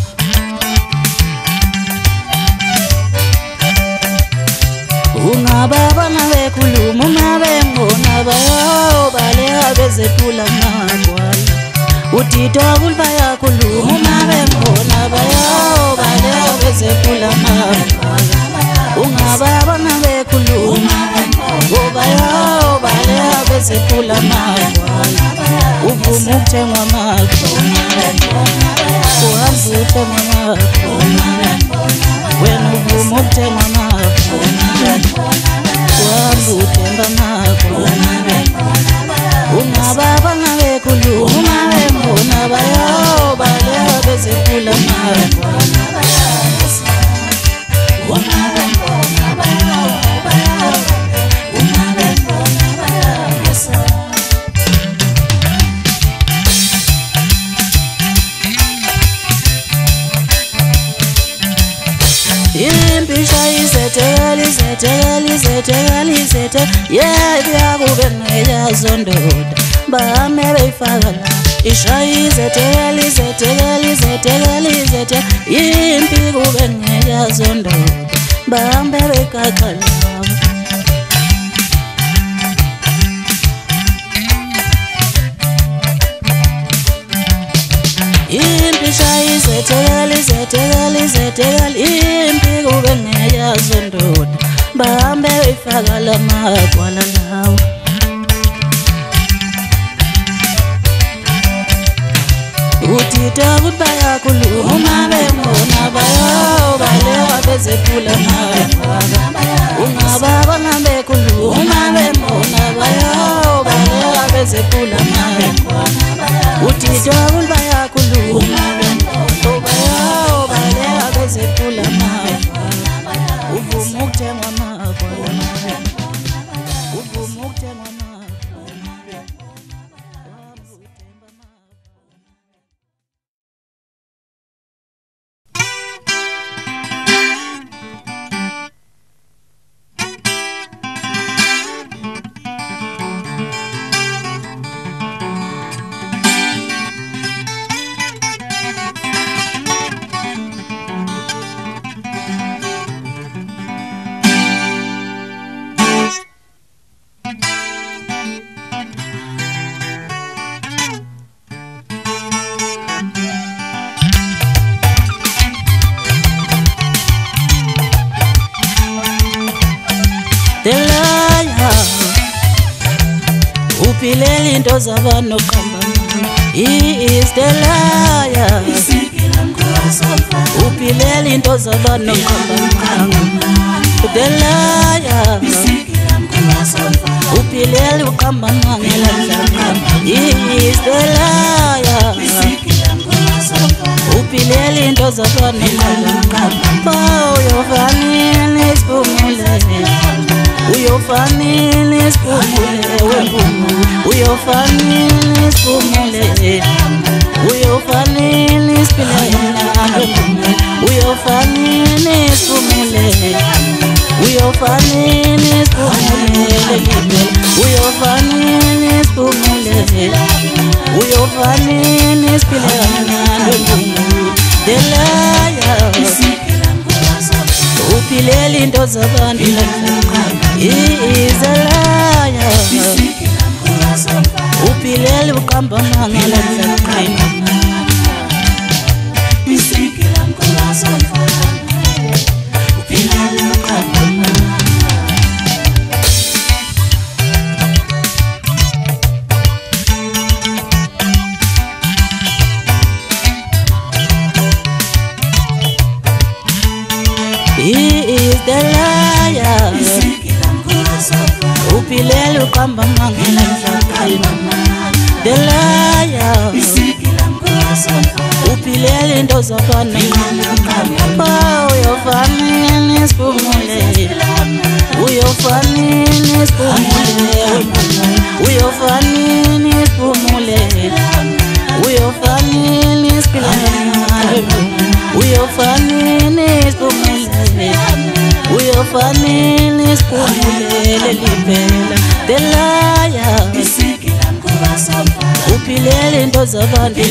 ungababona bekhuluma uma bengona bayo baleya bezephula amagwala utito bayakhuluma uma bengona bayo baleya bezephula amagwala ungababona bekhuluma bayo baleya bezephula amagwala uvuma ukuthengwa amagwala uhambe uthengwa amagwala wena uvuma ukuthengwa amagwala bahamba uthemba magwala ungababa ngabe khuluma bembona bayobaleka bezephula magwala impisha izethe yebyakube ngeyazondoda bame beyifaka la isha izethe impi kube ngeyazondoda bame beyikaka la impisha izethe impi kube ngeyazondoda bahambe beyifaka la magwala lawo uthitha ukuthi bayakhuluma bembona bayobaleka bezephula magwala ungababa ngabe khuluma bembona bayobaleka bezephula magwala uthitha ukuthi bayakhuluma bayobaleka bezephula magwala uvuma ukuthengwa magwala uvuma ukuthengwa upileli into zabantu qamba he is the liar upileli into zabantu qamba the liar upileli uqamba ngela he is the liar upileli into zabantu qamba uyofanele sibumule uyofanele sibumule uyofanele sibumule uyofanele sibumule uyofanele sibumule uyofanele sibumule uyofanele sibumule uyofanele sibumule delaya upileli into zabantu he is a liar upileli uqamba mangala mhlaqina isikila mkhulazo upileli uqamba he is the liar upileli uqamba mangala mhlaqina the liar upileli into zabantu uyofanele sibumule uyofanele sibumule uyofanele sibumule uyofanele sibumule uyofanele sibumule uyofanele sibumule liphela the liar upileli into zabantu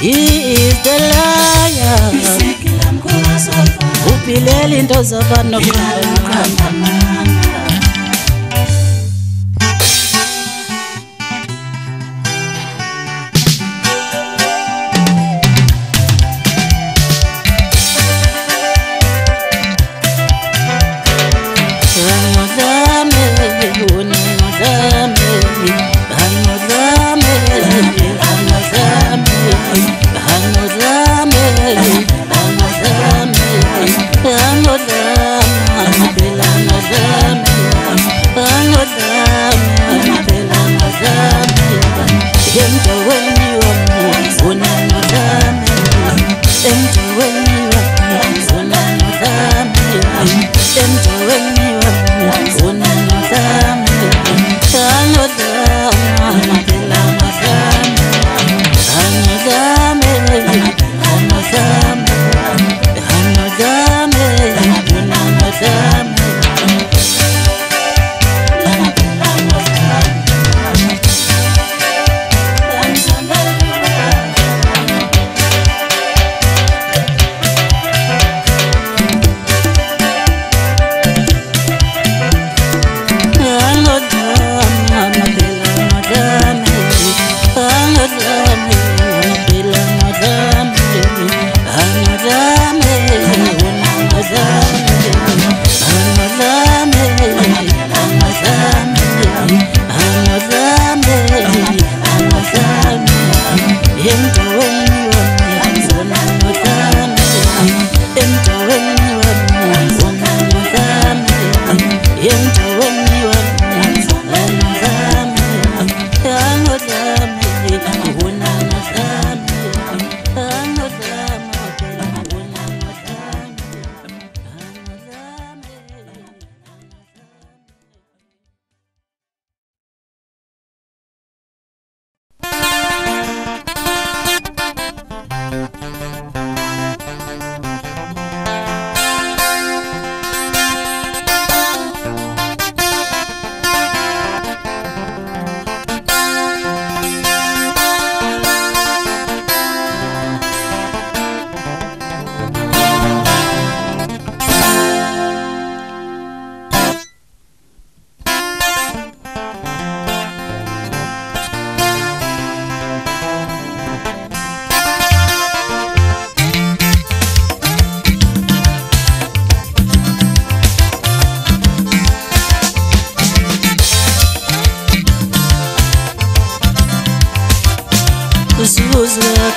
he is the liar upileli into zabantu Hanozame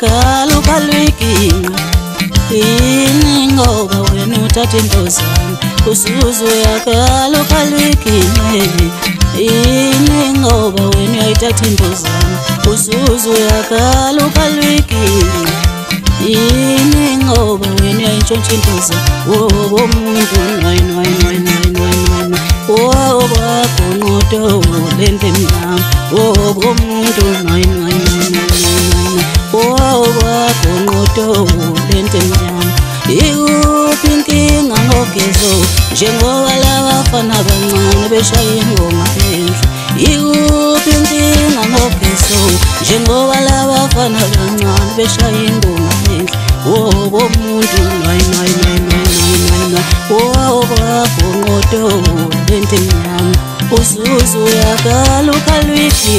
Kalubalwiki ini ngoba wena uthatha into zami usuzu yakalubalwiki ini ngoba wena uyayithatha into zami usuzu yakalubalwiki ini ngoba wena uyayintshontsha into zami womuntu wagonqodo lento emnyama womuntu wagonqodo lento emnyama ikuphi inkinga ngogezo njengoba labafana abancane beshaya ingoma phandle ikuphi inkinga ngogezo njengoba labafana abancane beshaya ingoma phandle womuntu wagonqodo lento emnyama usuzu yakalubalwiki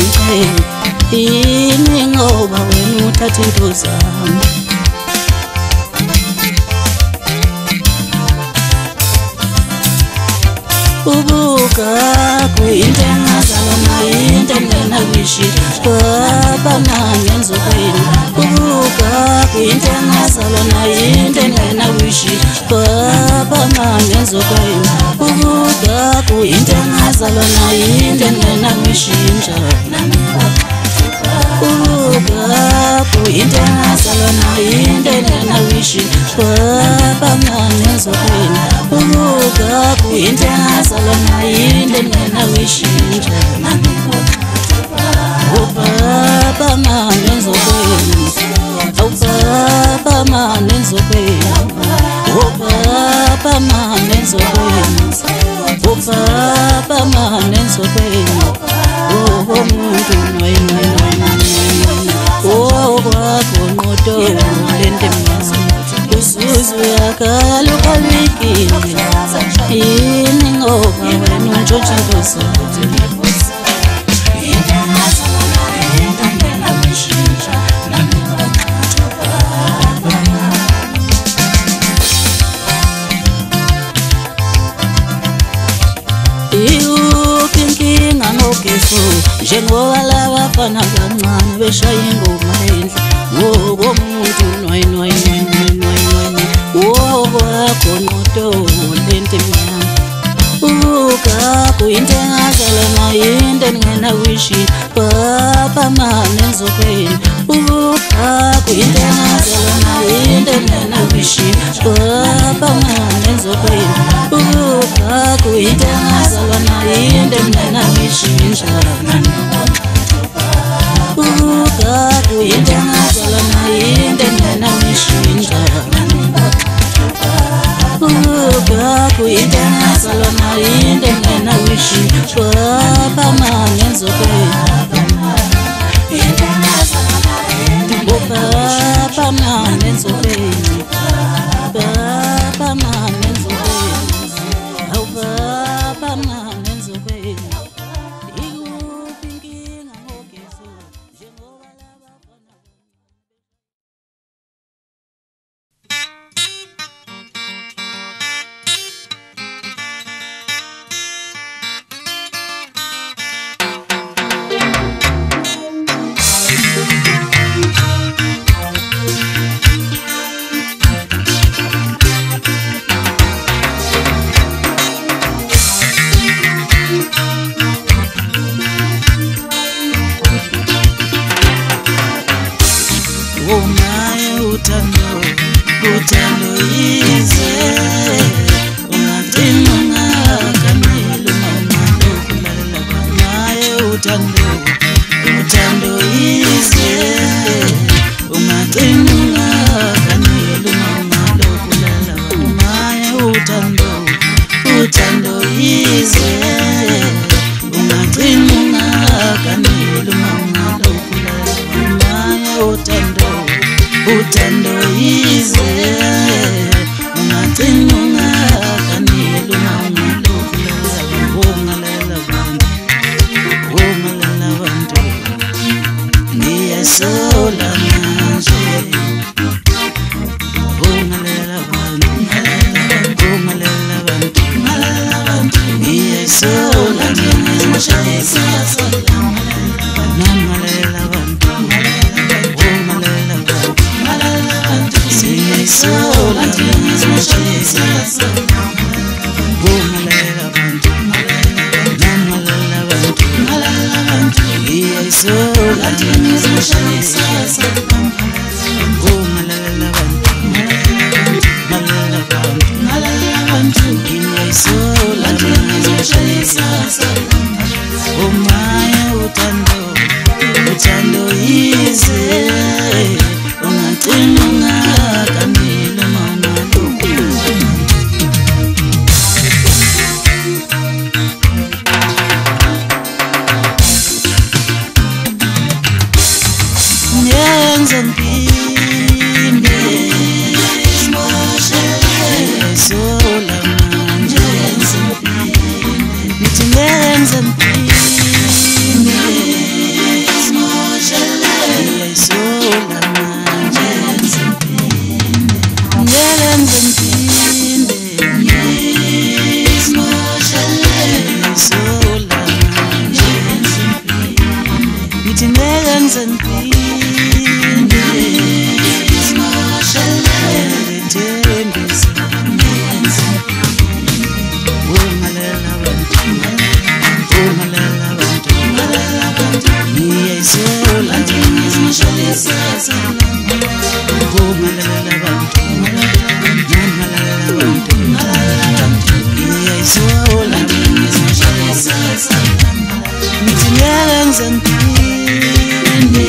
ini ngoba wena uthatha into zami ubuka kuyinto engazalwa into engena kwishi baba nangenzo kwenu ubuka kuyinto engazalwa into engena kwishi baba nangenzo kwenu ubuka kuyinto engazalwa into engena kwishinja ubuka kuyinto engazalwa into engena kwishi baba nangenzo kwenu ubuka kuyinto engazalwa into engena kwishinja ubaba nangenzo kwenu ubaba nangenzo kwenu ubaba nangenzo kwenu ubaba nangenzo kwenu umuntu wagonqodo lento emnyama usuzu yakalubalwiki ini ngoba wena untshontsha into zami ikuphi inkinga ngogezo njengoba labafana abancane beshaya ingoma phandle womuntu wagonqodo lento emnyama ubuka Gaku into engazalwa nayo into engenawishi Papa mane ngizokwenda Gaku into engazalwa nayo into engenawishi Papa mane ngizokwenda Gaku into engazalwa nayo into engenawishi njani Gaku into engazalwa nayo into engenawishi njani Gaku into engazalwa nayo into engenawishi Papa mane ngizokwenda Papa mane ngizokwenda Papa mane ngizokwenda Awu Papa mane ngizokwenda Ikuphi inkinga ngogezo njengoba laba bafana Utando yize Ungathina ungakaneli umamalo kulalela Naye utando yize Ungathina ungakaneli umamalo kulalela Naye utando yize Ungathina ungakaneli umamalo kulalela Naye utando yize Ungathina ungakaneli umamalo kulalela Ungalela bantu Ngiyasola manje Ungalela bantu Ngiyasola manje Nangalela bantu Siyayisola manje Ungalela bantu Nangalela bantu Siyayisola manje Ungalela bantu Nangalela bantu Siyayisola manje Umaya utando yize Ungathina ungakaneli umamalo Ngenze ngiphinde Siyayisola manje Nithi ngenze ngiphinde Siyayisola manje Ngenze ngiphinde Siyayisola manje Nithi ngenze ngiphinde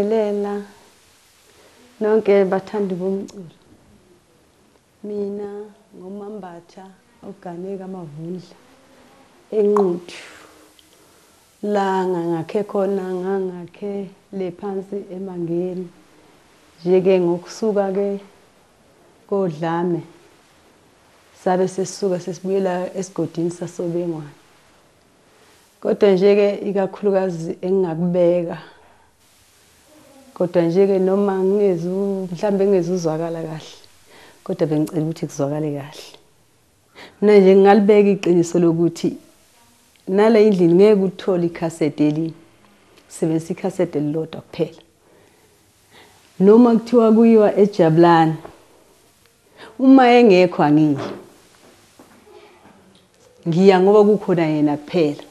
Ngiyabingelela nonke bathandi bomculo. Mina ngomambatha oganeka amavundla enquthu. La ngakhe khona ngangakhe le phansi emangeni. Nje-ke ngokusuka ke kodlame sabe sesisuka sesibuyela esigodini sasobengwane. Kodwa nje-ke ikakhulukazi engingakubeka. Kodwa nje-ke noma mhlambe ngezuzwakala kahle. Kodwa bengicela ukuthi kuzwakale kahle. Mina nje ngingalibeka iqiniso lokuthi nale indlini ngeke uthole icassette elinye. Sebenzisa icassette elilodwa kuphela. Noma kuthiwa kuyiwa eJabulani. Uma engekho angiyi. Ngiya ngoba kukhona yena kuphela.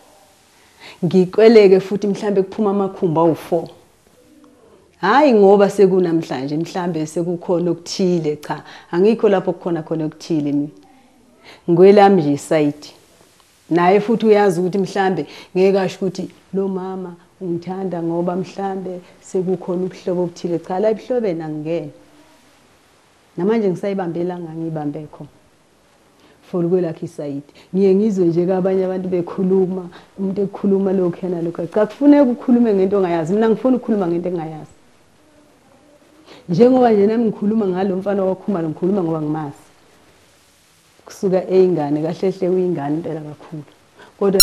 Ngikweleke futhi mhlambe kuphuma amakhumbi awu4. Hayi ngoba sekunamhlanje mhlambe sekukhona okuthile cha angikho lapho kukhona khona okuthile mina. Ngwelami nje side. Naye futhi uyazi ukuthi mhlambe ngeke asho ukuthi lo mama ungithanda ngoba mhlambe sekukhona ubuhlobo obuthile cha la ebuhlobeni angingene. Namanje ngisayibambelanga ngibambe khona. For kwelakhe iside. Ngiye ngizwe nje kabanye abantu bekhuluma umuntu ekhuluma lokho yana lokho. Cha kufuneka ukukhulume ngento ongayazi. Mina ngifuna ukukhuluma ngento engayazi. Njengoba nje nami ngikhuluma ngalo mfana wakhuluma ngikhuluma ngoba ngimazi. Kusuka eyingane kahle hle uyingane impela kakhulu. Kodwa